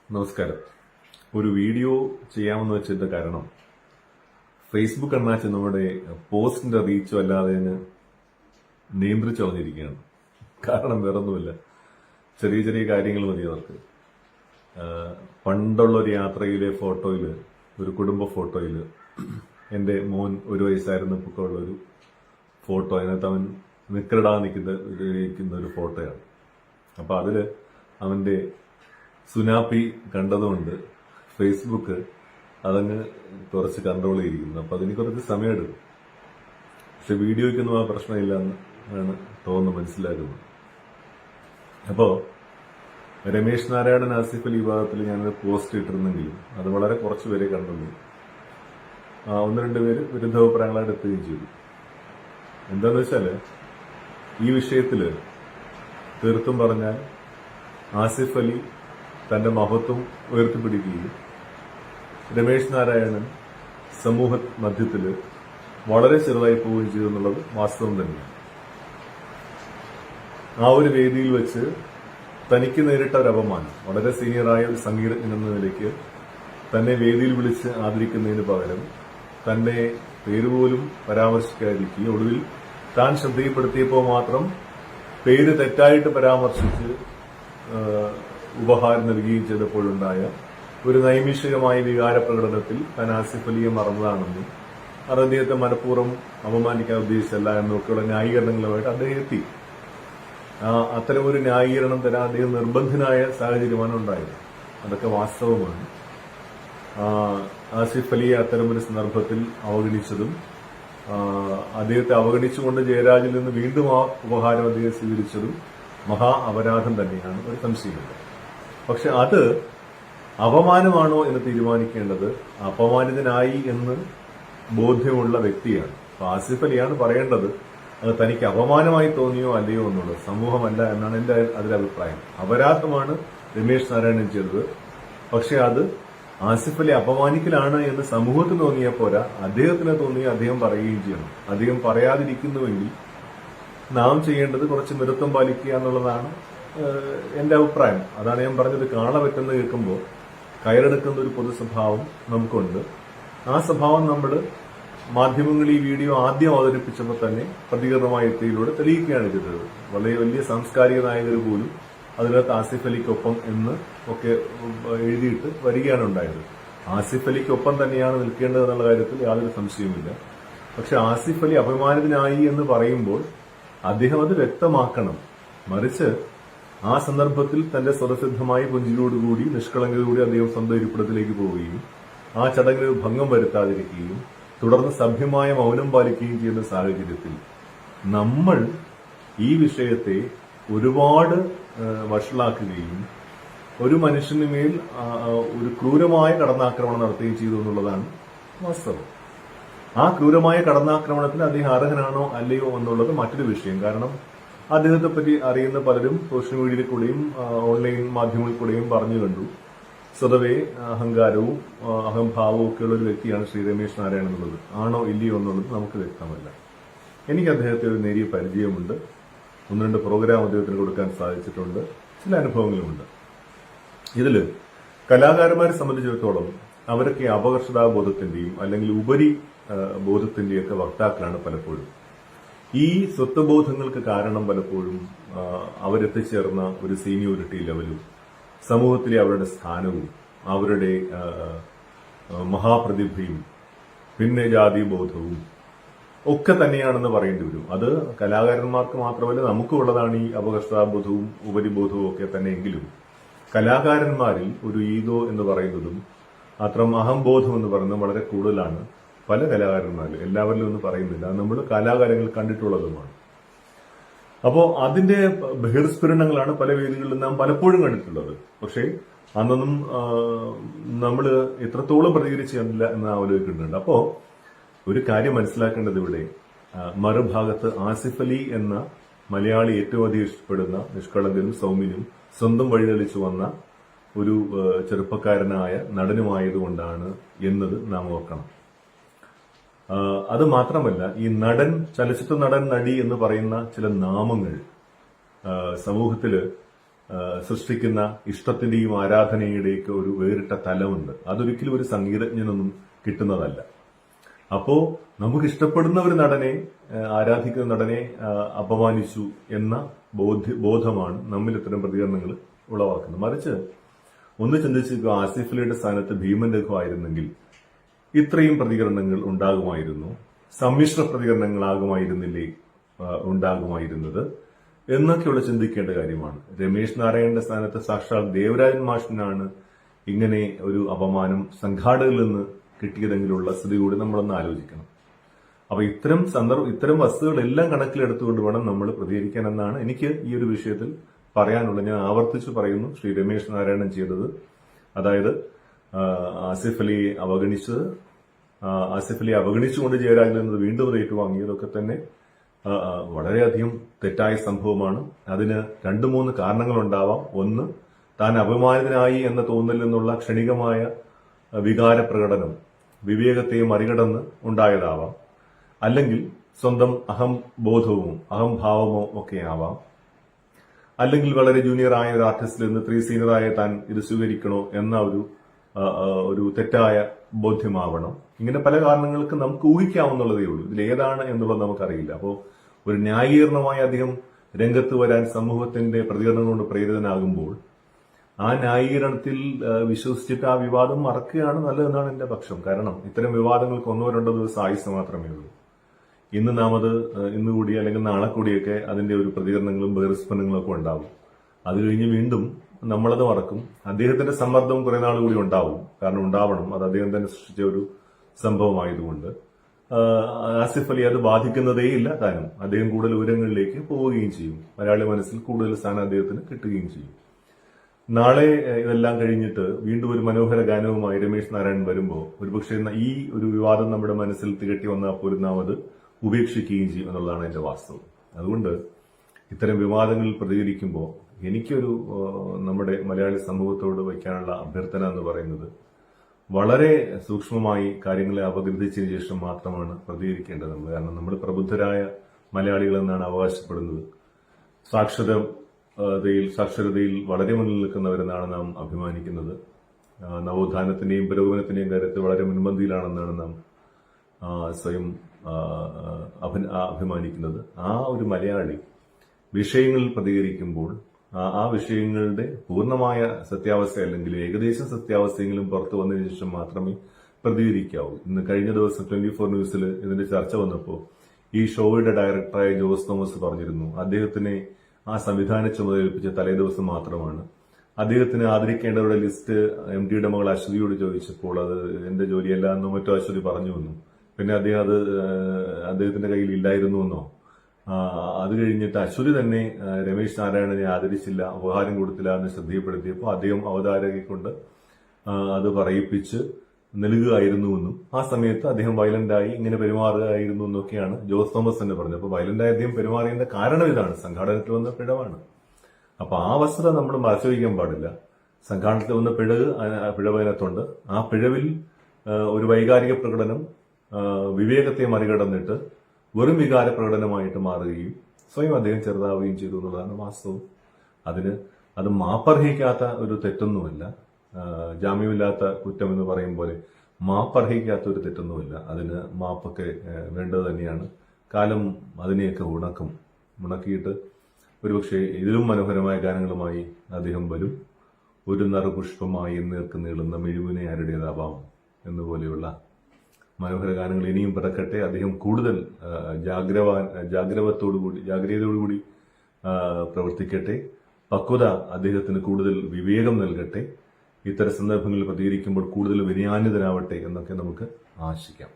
നമസ്കാരം. ഒരു വീഡിയോ ചെയ്യാമെന്ന് വെച്ചതിന്റെ കാരണം ഫേസ്ബുക്ക് അണ്ണാച്ച് നമ്മുടെ പോസ്റ്റിന്റെ റീച്ച് വല്ലാതെ നിയന്ത്രിച്ചു കളഞ്ഞിരിക്കുകയാണ്. കാരണം വേറൊന്നുമില്ല, ചെറിയ ചെറിയ കാര്യങ്ങൾ മതി അവർക്ക്. പണ്ടുള്ള ഒരു യാത്രയിലെ ഫോട്ടോയില്, ഒരു കുടുംബ ഫോട്ടോയില് എന്റെ മോൻ 1 വയസ്സായിരുന്നപ്പോൾ ഉള്ള ഒരു ഫോട്ടോ, അതിനകത്ത് അവൻ നിൽക്കുന്ന ഒരു ഫോട്ടോയാണ്. അപ്പൊ അതില് അവന്റെ സുനാപ്പി കണ്ടതുകൊണ്ട് ഫേസ്ബുക്ക് അതങ്ങ് കുറച്ച് കൺട്രോൾ ചെയ്തിരിക്കുന്നു. അപ്പൊ അതിന് കുറച്ച് സമയമെടുക്കും. പക്ഷെ വീഡിയോയ്ക്കൊന്നും ആ പ്രശ്നമില്ല എന്നാണ് തോന്നുന്നു മനസ്സിലാക്കുന്നത്. അപ്പോ രമേശ് നാരായണൻ, ആസിഫ് അലി വിഭാഗത്തിൽ ഞാനൊരു പോസ്റ്റ് ഇട്ടിരുന്നെങ്കിലും അത് വളരെ കുറച്ച് പേരെ കണ്ടുള്ളൂ. 1-2 പേര് വിരുദ്ധാഭിപ്രായങ്ങളായിട്ട് എത്തുകയും ചെയ്തു. എന്താന്ന് വെച്ചാല് ഈ വിഷയത്തില് തീർത്തും പറഞ്ഞാൽ ആസിഫ് അലി തന്റെ മഹത്വം ഉയർത്തിപ്പിടിക്കുകയും രമേശ് നാരായണൻ സമൂഹ മധ്യത്തില് വളരെ ചെറുതായി പോവുകയും ചെയ്തു എന്നുള്ളത് വാസ്തവം തന്നെയാണ്. ആ ഒരു വേദിയിൽ വെച്ച് തനിക്ക് നേരിട്ട ഒരു അപമാനം, വളരെ സീനിയറായ ഒരു സംഗീതജ്ഞൻ എന്ന നിലയ്ക്ക് തന്നെ വേദിയിൽ വിളിച്ച് ആദരിക്കുന്നതിന് പകരം തന്നെ പേരുപോലും പരാമർശിക്കാതിരിക്കുകയും ഒടുവിൽ താൻ ശ്രദ്ധയിൽപ്പെടുത്തിയപ്പോൾ മാത്രം പേര് തെറ്റായിട്ട് പരാമർശിച്ച് ഉപഹാരം നൽകുകയും ചെയ്തപ്പോഴുണ്ടായ ഒരു നൈമിഷികമായ വികാരപ്രകടനത്തിൽ താൻ ആസിഫ് അലിയെ മറന്നതാണെന്നും അത് അദ്ദേഹത്തെ മനഃപൂർവ്വം അപമാനിക്കാൻ ഉദ്ദേശിച്ചല്ല എന്നൊക്കെയുള്ള ന്യായീകരണങ്ങളുമായിട്ട് അദ്ദേഹം എത്തി. അത്തരമൊരു ന്യായീകരണം തരാൻ അദ്ദേഹം നിർബന്ധനായ സാഹചര്യമാണ് ഉണ്ടായത്. അതൊക്കെ വാസ്തവമാണ്. ആസിഫ് അലിയെ അത്തരമൊരു സന്ദർഭത്തിൽ അവഗണിച്ചതും അദ്ദേഹത്തെ അവഗണിച്ചുകൊണ്ട് ജയരാജിൽ നിന്ന് വീണ്ടും ആ ഉപഹാരം അദ്ദേഹം സ്വീകരിച്ചതും മഹാ അപരാധം തന്നെയാണ്, ഒരു സംശയമില്ല. പക്ഷെ അത് അപമാനമാണോ എന്ന് തീരുമാനിക്കേണ്ടത് അപമാനിതനായി എന്ന് ബോധ്യമുള്ള വ്യക്തിയാണ്. അപ്പൊ ആസിഫ് അലിയാണ് പറയേണ്ടത് അത് തനിക്ക് അപമാനമായി തോന്നിയോ അല്ലയോ എന്നുള്ളത്. സമൂഹമല്ല എന്നാണ് എന്റെ അതിലഭിപ്രായം. അപരാധമാണ് രമേശ് നാരായണൻ ചെയ്തത്. പക്ഷെ അത് ആസിഫ് അലി അപമാനിക്കലാണ് എന്ന് സമൂഹത്തിന് തോന്നിയാൽ പോരാ, അദ്ദേഹത്തിന് തോന്നിയ അദ്ദേഹം പറയുകയും ചെയ്യണം. അദ്ദേഹം പറയാതിരിക്കുന്നുവെങ്കിൽ നാം ചെയ്യേണ്ടത് കുറച്ച് മിതത്വം പാലിക്കുക എന്നുള്ളതാണ് എന്റെ അഭിപ്രായം. അതാണ് ഞാൻ പറഞ്ഞത്. കാണ പറ്റുന്ന കേൾക്കുമ്പോൾ കയറെടുക്കുന്ന ഒരു പൊതു സ്വഭാവം നമുക്കുണ്ട്. ആ സ്വഭാവം നമ്മൾ മാധ്യമങ്ങൾ ഈ വീഡിയോ ആദ്യം അവതരിപ്പിച്ചപ്പോൾ തന്നെ പ്രതികരണമായ എത്തിയിലൂടെ തെളിയിക്കുകയാണ് ചെയ്തത്. വളരെ വലിയ സാംസ്കാരിക നായകർ പോലും അതിനകത്ത് ആസിഫ് അലിക്കൊപ്പം എന്ന് ഒക്കെ എഴുതിയിട്ട് വരികയാണ് ഉണ്ടായത്. ആസിഫ് അലിക്കൊപ്പം തന്നെയാണ് നിൽക്കേണ്ടത് എന്നുള്ള കാര്യത്തിൽ യാതൊരു സംശയവുമില്ല. പക്ഷെ ആസിഫ് അലി അപമാനിതനായി എന്ന് പറയുമ്പോൾ അദ്ദേഹം അത് വ്യക്തമാക്കണം. മറിച്ച് ആ സന്ദർഭത്തിൽ തന്റെ സ്വതസിദ്ധമായ പുഞ്ചിരിയോടുകൂടി നിഷ്കളങ്കതയോടുകൂടി അദ്ദേഹം സ്വന്തം ഇരിപ്പിടത്തിലേക്ക് പോവുകയും ആ ചടങ്ങിന് ഭംഗം വരുത്താതിരിക്കുകയും തുടർന്ന് സഭ്യമായ മൗനം പാലിക്കുകയും ചെയ്യുന്ന സാഹചര്യത്തിൽ നമ്മൾ ഈ വിഷയത്തെ ഒരുപാട് വഷളാക്കുകയും ഒരു മനുഷ്യന് മേൽ ഒരു ക്രൂരമായ കടന്നാക്രമണം നടത്തുകയും ചെയ്തു എന്നുള്ളതാണ് വാസ്തവം. ആ ക്രൂരമായ കടന്നാക്രമണത്തിന് അദ്ദേഹം അർഹനാണോ അല്ലയോ എന്നുള്ളത് മറ്റൊരു വിഷയം. കാരണം അദ്ദേഹത്തെ പറ്റി അറിയുന്ന പലരും സോഷ്യൽ മീഡിയയിൽ കൂടെയും ഓൺലൈൻ മാധ്യമങ്ങളിൽ കൂടെയും പറഞ്ഞു കണ്ടു. സ്വതവേ അഹങ്കാരവും അഹംഭാവവും ഒക്കെയുള്ള ഒരു വ്യക്തിയാണ് ശ്രീ രമേശ് നാരായണൻ എന്നുള്ളത്. ആണോ ഇല്ലയോ എന്നുള്ളത് നമുക്ക് വ്യക്തമല്ല. എനിക്ക് അദ്ദേഹത്തെ ഒരു നേരിയ പരിചയമുണ്ട്. 1-2 പ്രോഗ്രാം അദ്ദേഹത്തിന് കൊടുക്കാൻ സാധിച്ചിട്ടുണ്ട്. ചില അനുഭവങ്ങളുമുണ്ട്. ഇതില് കലാകാരന്മാരെ സംബന്ധിച്ചിടത്തോളം അവരൊക്കെ അപകർഷതാബോധത്തിന്റെയും അല്ലെങ്കിൽ ഉപരി ബോധത്തിന്റെയൊക്കെ വക്താക്കളാണ് പലപ്പോഴും. ഈ സ്വത്വബോധങ്ങൾക്ക് കാരണം പലപ്പോഴും അവരെത്തിച്ചേർന്ന ഒരു സീനിയോറിറ്റി ലെവലും സമൂഹത്തിലെ അവരുടെ സ്ഥാനവും അവരുടെ മഹാപ്രതിഭയും പിന്നെ ജാതിബോധവും ഒക്കെ തന്നെയാണെന്ന് പറയേണ്ടി വരും. അത് കലാകാരന്മാർക്ക് മാത്രമല്ല നമുക്കും ഉള്ളതാണ് ഈ അപകർഷതാബോധവും ഉപരിബോധവും ഒക്കെ തന്നെയെങ്കിലും കലാകാരന്മാരിൽ ഒരു ഈഗോ എന്ന് പറയുന്നതും അത്തരം അഹംബോധം എന്ന് പറയുന്നതും വളരെ കൂടുതലാണ് പല കലാകാരന്മാരിൽ. എല്ലാവരിലും ഒന്നും പറയുന്നില്ല. നമ്മൾ കലാകാരങ്ങൾ കണ്ടിട്ടുള്ളതുമാണ്. അപ്പോ അതിന്റെ ബഹിർസ്ഫുരണങ്ങളാണ് പല വേദികളിലും നാം പലപ്പോഴും കണ്ടിട്ടുള്ളത്. പക്ഷേ അന്നൊന്നും നമ്മൾ എത്രത്തോളം പ്രതികരിച്ചില്ല എന്ന് ആലോചിക്കുന്നുണ്ട്. അപ്പോ ഒരു കാര്യം മനസ്സിലാക്കേണ്ടത് ഇവിടെ മറുഭാഗത്ത് ആസിഫ് അലി എന്ന മലയാളി ഏറ്റവും അധികം ഇഷ്ടപ്പെടുന്ന നിഷ്കളങ്കനും സൗമ്യനും സ്വന്തം വഴിതെളിച്ചു വന്ന ഒരു ചെറുപ്പക്കാരനായ നടനുമായതുകൊണ്ടാണ് എന്നത് നാം ഓർക്കണം. അത് മാത്രമല്ല, ഈ നടൻ, ചലച്ചിത്ര നടൻ, നടി എന്ന് പറയുന്ന ചില നാമങ്ങൾ സമൂഹത്തില് സൃഷ്ടിക്കുന്ന ഇഷ്ടത്തിന്റെയും ആരാധനയുടെയൊക്കെ ഒരു വേറിട്ട തലമുണ്ട്. അതൊരിക്കലും ഒരു സംഗീതജ്ഞനൊന്നും കിട്ടുന്നതല്ല. അപ്പോ നമുക്ക് ഇഷ്ടപ്പെടുന്ന ഒരു നടനെ, ആരാധിക്കുന്ന നടനെ അപമാനിച്ചു എന്ന ബോധമാണ് നമ്മിൽ ഇത്തരം പ്രതികരണങ്ങൾ ഉളവാക്കുന്നത്. മറിച്ച് ഒന്ന് ചിന്തിച്ചു, ആസിഫ് അലിയുടെ സ്ഥാനത്ത് ഭീമൻ രഘു ആയിരുന്നെങ്കിൽ ഇത്രയും പ്രതികരണങ്ങൾ ഉണ്ടാകുമായിരുന്നു, സമ്മിശ്ര പ്രതികരണങ്ങളാകുമായിരുന്നില്ലേ ഉണ്ടാകുമായിരുന്നത് എന്നൊക്കെയുള്ള ചിന്തിക്കേണ്ട കാര്യമാണ്. രമേശ് നാരായണന്റെ സ്ഥാനത്ത് സാക്ഷാൽ ദേവരാജൻ മാഷിനാണ് ഇങ്ങനെ ഒരു അപമാനം സംഘാടകരിൽ നിന്ന് കിട്ടിയതെങ്കിലുള്ള സ്ഥിതി കൂടി നമ്മളൊന്ന് ആലോചിക്കണം. അപ്പൊ ഇത്തരം വസ്തുക്കളെല്ലാം കണക്കിലെടുത്തുകൊണ്ട് വേണം നമ്മൾ പ്രതികരിക്കാൻ എന്നാണ് എനിക്ക് ഈ ഒരു വിഷയത്തിൽ പറയാനുള്ളത്. ഞാൻ ആവർത്തിച്ച് പറയുന്നു, ശ്രീ രമേശ് നാരായണൻ ചെയ്തത്, അതായത് ആസിഫ് അലിയെ അവഗണിച്ചുകൊണ്ട് ജയരാജൻ എന്നത് വീണ്ടും ഏറ്റുവാങ്ങിയതൊക്കെ തന്നെ വളരെയധികം തെറ്റായ സംഭവമാണ്. അതിന് 2-3 കാരണങ്ങളുണ്ടാവാം. ഒന്ന്, താൻ അപമാനിതനായി എന്ന തോന്നലിൽ നിന്നുള്ള ക്ഷണികമായ വികാര പ്രകടനം വിവേകത്തെ മറികടന്ന് ഉണ്ടായതാവാം. അല്ലെങ്കിൽ സ്വന്തം അഹംബോധവും അഹംഭാവമോ ഒക്കെ ആവാം. അല്ലെങ്കിൽ വളരെ ജൂനിയറായ ഒരു ആർട്ടിസ്റ്റിൽ നിന്ന് 3 സീനിയറായ താൻ ഇത് സ്വീകരിക്കണോ എന്ന ഒരു തെറ്റായ ബോധ്യമാവണം. ഇങ്ങനെ പല കാരണങ്ങൾക്ക് നമുക്ക് ഊഹിക്കാവുന്നതേ ഉള്ളൂ. ഇതിലേതാണ് എന്നുള്ളത് നമുക്കറിയില്ല. അപ്പോൾ ഒരു ന്യായീകരണമായി അദ്ദേഹം രംഗത്ത് വരാൻ സമൂഹത്തിന്റെ പ്രതികരണം കൊണ്ട് പ്രേരിതനാകുമ്പോൾ ആ ന്യായീകരണത്തിൽ വിശ്വസിച്ചിട്ട് ആ വിവാദം മറക്കുകയാണ് നല്ലതെന്നാണ് എന്റെ പക്ഷം. കാരണം ഇത്തരം വിവാദങ്ങൾക്ക് 1-2 ദിവസം ആയുസ് മാത്രമേ ഉള്ളൂ. ഇന്ന് നാം അത് ഇന്നുകൂടി അല്ലെങ്കിൽ നാളെ കൂടിയൊക്കെ അതിന്റെ ഒരു പ്രതികരണങ്ങളും ബഹിർസ്ഫുരണങ്ങളും ഒക്കെ ഉണ്ടാവും. അത് കഴിഞ്ഞ് വീണ്ടും നമ്മളത് മറക്കും. അദ്ദേഹത്തിന്റെ സമ്മർദ്ദം കുറെ നാൾ കൂടി ഉണ്ടാവും. കാരണം ഉണ്ടാവണം, അത് അദ്ദേഹം തന്നെ സൃഷ്ടിച്ച ഒരു സംഭവമായതുകൊണ്ട്. ആസിഫ് അലി അത് ബാധിക്കുന്നതേയില്ല. താനും അദ്ദേഹം കൂടുതൽ ഉയരങ്ങളിലേക്ക് പോവുകയും ചെയ്യും. മലയാളി മനസ്സിൽ കൂടുതൽ സ്ഥാനം അദ്ദേഹത്തിന് കിട്ടുകയും ചെയ്യും. നാളെ ഇതെല്ലാം കഴിഞ്ഞിട്ട് വീണ്ടും ഒരു മനോഹര ഗാനവുമായി രമേശ് നാരായണൻ വരുമ്പോൾ ഒരുപക്ഷെ ഈ ഒരു വിവാദം നമ്മുടെ മനസ്സിൽ തികട്ടി വന്നാൽ പോലും നാം അത് ഉപേക്ഷിക്കുകയും ചെയ്യും എന്നുള്ളതാണ് എന്റെ വാസ്തവം. അതുകൊണ്ട് ഇത്തരം വിവാദങ്ങളിൽ പ്രതികരിക്കുമ്പോൾ എനിക്കൊരു നമ്മുടെ മലയാളി സമൂഹത്തോട് വയ്ക്കാനുള്ള അഭ്യർത്ഥന എന്ന് പറയുന്നത്, വളരെ സൂക്ഷ്മമായി കാര്യങ്ങളെ അപഗ്രഥിച്ചതിന് ശേഷം മാത്രമാണ് പ്രതികരിക്കേണ്ടത് നമ്മൾ. കാരണം നമ്മൾ പ്രബുദ്ധരായ മലയാളികളെന്നാണ് അവകാശപ്പെടുന്നത്. സാക്ഷരതയിൽ വളരെ മുന്നിൽ നിൽക്കുന്നവരെന്നാണ് നാം അഭിമാനിക്കുന്നത്. നവോത്ഥാനത്തിന്റെയും പുരോഗമനത്തിന്റെയും കാര്യത്തിൽ വളരെ മുൻപന്തിയിലാണെന്നാണ് നാം സ്വയം അഭിമാനിക്കുന്നത്. ആ ഒരു മലയാളി വിഷയങ്ങളിൽ പ്രതികരിക്കുമ്പോൾ ആ വിഷയങ്ങളുടെ പൂർണ്ണമായ സത്യാവസ്ഥ അല്ലെങ്കിൽ ഏകദേശം സത്യാവസ്ഥയെങ്കിലും പുറത്തു വന്നതിന് ശേഷം മാത്രമേ പ്രതികരിക്കാവൂ. ഇന്ന് കഴിഞ്ഞ ദിവസം 24 ന്യൂസിൽ ഇതിന്റെ ചർച്ച വന്നപ്പോൾ ഈ ഷോയുടെ ഡയറക്ടറായ ജോസ് തോമസ് പറഞ്ഞിരുന്നു, അദ്ദേഹത്തിനെ ആ സംവിധാന ചുമതല ഏൽപ്പിച്ച തലേദിവസം മാത്രമാണ്. അദ്ദേഹത്തിന് ആദരിക്കേണ്ടവരുടെ ലിസ്റ്റ് MDയുടെ മകൾ അശ്വതിയോട് ചോദിച്ചപ്പോൾ അത് എന്റെ ജോലിയല്ല എന്നോ മറ്റോ അശ്വതി പറഞ്ഞു വന്നു. പിന്നെ അദ്ദേഹത്തിന്റെ കയ്യിൽ ഇല്ലായിരുന്നു എന്നോ. അത് കഴിഞ്ഞിട്ട് അശ്വതി തന്നെ രമേശ് നാരായണനെ ആദരിച്ചില്ല, ഉപഹാരം കൊടുത്തില്ല എന്ന് ശ്രദ്ധയപ്പെടുത്തിയപ്പോൾ അദ്ദേഹം അവതാരകയെ കൊണ്ട് അത് പറയിപ്പിച്ച് നൽകുകയായിരുന്നുവെന്നും ആ സമയത്ത് അദ്ദേഹം വയലന്റായി ഇങ്ങനെ പെരുമാറുകയായിരുന്നു എന്നൊക്കെയാണ് ജോസ് തോമസ് തന്നെ പറഞ്ഞത്. അപ്പോൾ വയലന്റായി അദ്ദേഹം പെരുമാറിയതിന്റെ കാരണം ഇതാണ്, സംഘാടനത്തിൽ വന്ന പിഴവാണ്. അപ്പൊ ആ വസ്തുത നമ്മൾ മറച്ചുവയ്ക്കാൻ പാടില്ല. സംഘാടനത്തിൽ വന്ന പിഴവതിനകത്തുണ്ട്. ആ പിഴവിൽ ഒരു വൈകാരിക പ്രകടനം വിവേകത്തെ മറികടന്നിട്ട് വെറും വികാര പ്രകടനമായിട്ട് മാറുകയും സ്വയം അദ്ദേഹം ചെറുതാവുകയും ചെയ്തു എന്നുള്ളതാണ് വാസ്തവം. അത് മാപ്പർഹിക്കാത്ത ഒരു തെറ്റൊന്നുമല്ല. ജാമ്യമില്ലാത്ത കുറ്റം എന്ന് പറയും പോലെ മാപ്പർഹിക്കാത്ത ഒരു തെറ്റൊന്നുമില്ല. അതിന് മാപ്പൊക്കെ വേണ്ടത് തന്നെയാണ്. കാലം അതിനെയൊക്കെ ഉണക്കിയിട്ട് ഒരുപക്ഷെ ഇതിലും മനോഹരമായ ഗാനങ്ങളുമായി അദ്ദേഹം വരും. ഒരു നറുപുഷ്പമായി നേർക്ക് നീളുന്ന മെഴുവിനെ ആരുടേതാവാം എന്നുപോലെയുള്ള മനോഹര ഗാനങ്ങൾ ഇനിയും പിറക്കട്ടെ. അദ്ദേഹം കൂടുതൽ ജാഗ്രതയോടുകൂടി പ്രവർത്തിക്കട്ടെ. പക്വത അദ്ദേഹത്തിന് കൂടുതൽ വിവേകം നൽകട്ടെ. ഇത്തരം സന്ദർഭങ്ങളിൽ പ്രതികരിക്കുമ്പോൾ കൂടുതൽ വിനയാന്വിതനാവട്ടെ എന്നൊക്കെ നമുക്ക് ആശിക്കാം.